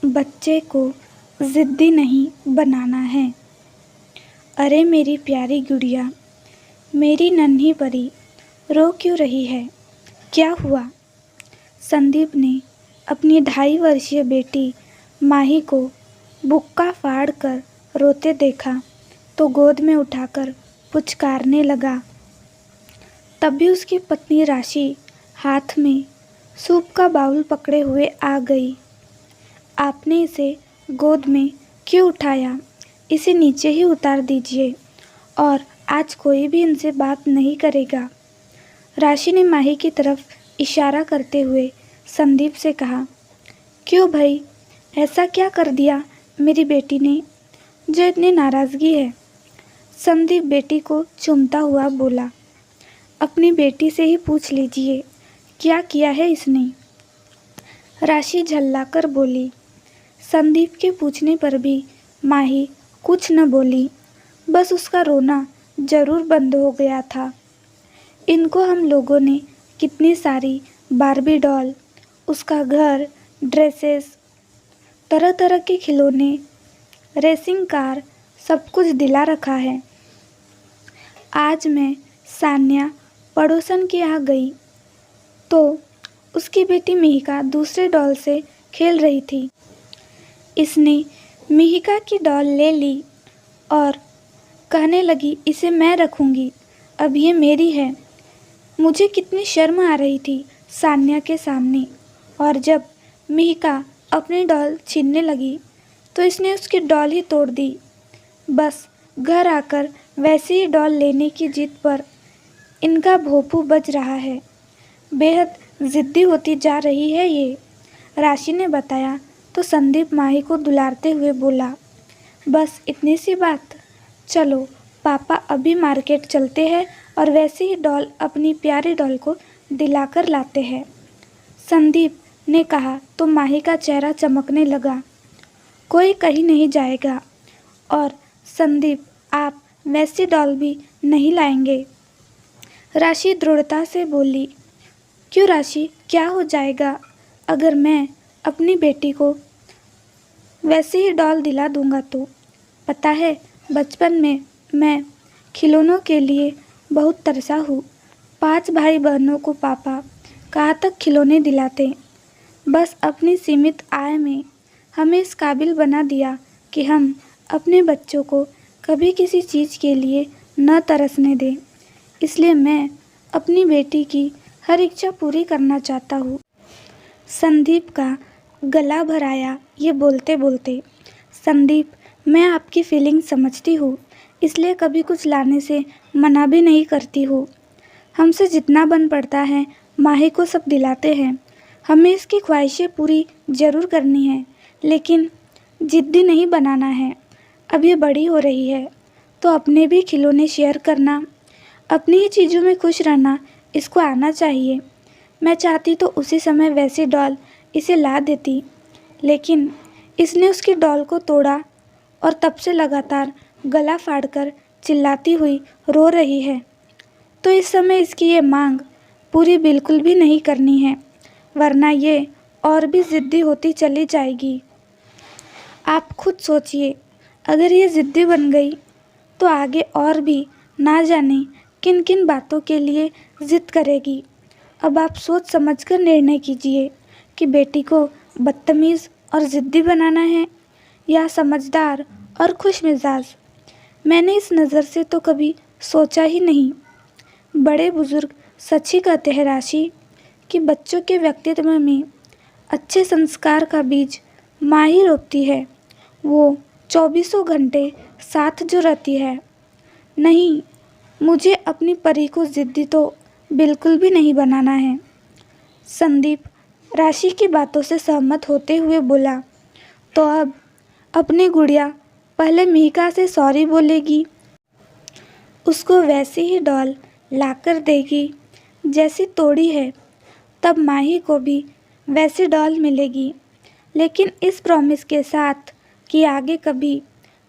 बच्चे को ज़िद्दी नहीं बनाना है। अरे मेरी प्यारी गुड़िया, मेरी नन्ही परी, रो क्यों रही है? क्या हुआ? संदीप ने अपनी 2.5 वर्षीय बेटी माही को बुक्का फाड़ कर रोते देखा तो गोद में उठाकर पुचकारने लगा। तभी उसकी पत्नी राशि हाथ में सूप का बाउल पकड़े हुए आ गई। आपने इसे गोद में क्यों उठाया? इसे नीचे ही उतार दीजिए और आज कोई भी इनसे बात नहीं करेगा। राशि ने माही की तरफ इशारा करते हुए संदीप से कहा। क्यों भाई, ऐसा क्या कर दिया मेरी बेटी ने जो इतनी नाराज़गी है? संदीप बेटी को चूमता हुआ बोला। अपनी बेटी से ही पूछ लीजिए क्या किया है इसने। राशि झल्लाकर बोली। संदीप के पूछने पर भी माही कुछ न बोली, बस उसका रोना जरूर बंद हो गया था। इनको हम लोगों ने कितनी सारी बार्बी डॉल, उसका घर, ड्रेसेस, तरह तरह के खिलौने, रेसिंग कार, सब कुछ दिला रखा है। आज मैं सान्या पड़ोसन के यहाँ गई तो उसकी बेटी मिहिका दूसरे डॉल से खेल रही थी। इसने मिहिका की डॉल ले ली और कहने लगी इसे मैं रखूँगी, अब ये मेरी है। मुझे कितनी शर्म आ रही थी सान्या के सामने, और जब मिहिका अपनी डॉल छीनने लगी तो इसने उसकी डॉल ही तोड़ दी। बस घर आकर वैसे ही डॉल लेने की जिद पर इनका भोंपू बज रहा है। बेहद ज़िद्दी होती जा रही है ये, राशि ने बताया तो संदीप माही को दुलारते हुए बोला। बस इतनी सी बात, चलो पापा अभी मार्केट चलते हैं और वैसे ही डॉल अपनी प्यारी डॉल को दिलाकर लाते हैं। संदीप ने कहा तो माही का चेहरा चमकने लगा। कोई कहीं नहीं जाएगा और संदीप आप वैसी डॉल भी नहीं लाएंगे। राशि दृढ़ता से बोली। क्यों राशि, क्या हो जाएगा अगर मैं अपनी बेटी को वैसे ही डॉल दिला दूंगा तो? पता है बचपन में मैं खिलौनों के लिए बहुत तरसा हूँ। 5 भाई बहनों को पापा कहाँ तक खिलौने दिलाते, बस अपनी सीमित आय में हमें इस काबिल बना दिया कि हम अपने बच्चों को कभी किसी चीज़ के लिए न तरसने दें। इसलिए मैं अपनी बेटी की हर इच्छा पूरी करना चाहता हूँ। संदीप का गला भर आया ये बोलते बोलते। संदीप, मैं आपकी फीलिंग समझती हूँ, इसलिए कभी कुछ लाने से मना भी नहीं करती हूँ। हमसे जितना बन पड़ता है माही को सब दिलाते हैं। हमें इसकी ख्वाहिशें पूरी ज़रूर करनी है, लेकिन ज़िद्दी नहीं बनाना है। अब ये बड़ी हो रही है तो अपने भी खिलौने शेयर करना, अपनी ही चीज़ों में खुश रहना इसको आना चाहिए। मैं चाहती तो उसी समय वैसी डॉल इसे ला देती, लेकिन इसने उसकी डॉल को तोड़ा और तब से लगातार गला फाड़कर चिल्लाती हुई रो रही है। तो इस समय इसकी ये मांग पूरी बिल्कुल भी नहीं करनी है, वरना ये और भी ज़िद्दी होती चली जाएगी। आप खुद सोचिए, अगर ये ज़िद्दी बन गई तो आगे और भी ना जाने किन किन बातों के लिए ज़िद करेगी। अब आप सोच समझकर निर्णय कीजिए कि बेटी को बदतमीज़ और ज़िद्दी बनाना है या समझदार और खुश मिजाज। मैंने इस नज़र से तो कभी सोचा ही नहीं। बड़े बुजुर्ग सच ही कहते हैं राशि कि बच्चों के व्यक्तित्व में अच्छे संस्कार का बीज माँ ही रोपती है। वो 24 घंटे साथ जो रहती है। नहीं, मुझे अपनी परी को ज़िद्दी तो बिल्कुल भी नहीं बनाना है। संदीप राशि की बातों से सहमत होते हुए बोला। तो अब अपनी गुड़िया पहले मिहिका से सॉरी बोलेगी, उसको वैसी ही डॉल लाकर देगी जैसी तोड़ी है, तब माही को भी वैसी डॉल मिलेगी, लेकिन इस प्रॉमिस के साथ कि आगे कभी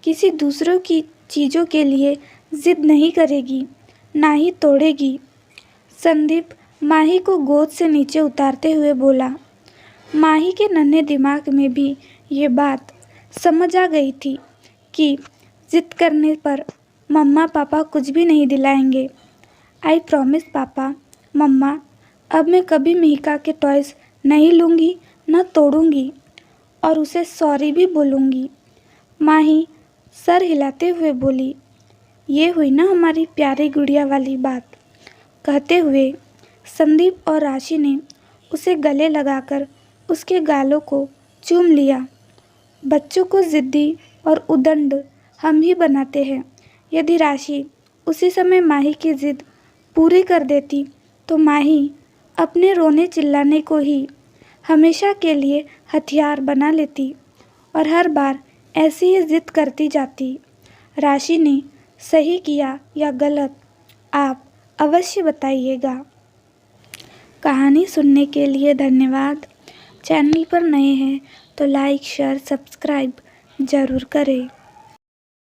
किसी दूसरों की चीज़ों के लिए ज़िद नहीं करेगी, ना ही तोड़ेगी। संदीप माही को गोद से नीचे उतारते हुए बोला। माही के नन्हे दिमाग में भी ये बात समझ आ गई थी कि जिद करने पर मम्मा पापा कुछ भी नहीं दिलाएंगे। आई प्रॉमिस पापा, मम्मा, अब मैं कभी मिहिका के टॉयज़ नहीं लूँगी, न तोड़ूँगी और उसे सॉरी भी बोलूँगी। माही सर हिलाते हुए बोली, ये हुई ना हमारी प्यारी गुड़िया वाली बात। कहते हुए संदीप और राशि ने उसे गले लगाकर उसके गालों को चूम लिया। बच्चों को ज़िद्दी और उद्दंड हम ही बनाते हैं। यदि राशि उसी समय माही की ज़िद पूरी कर देती तो माही अपने रोने चिल्लाने को ही हमेशा के लिए हथियार बना लेती और हर बार ऐसी ही ज़िद करती जाती। राशि ने सही किया या गलत, आप अवश्य बताइएगा। कहानी सुनने के लिए धन्यवाद। चैनल पर नए हैं तो लाइक शेयर सब्सक्राइब ज़रूर करें।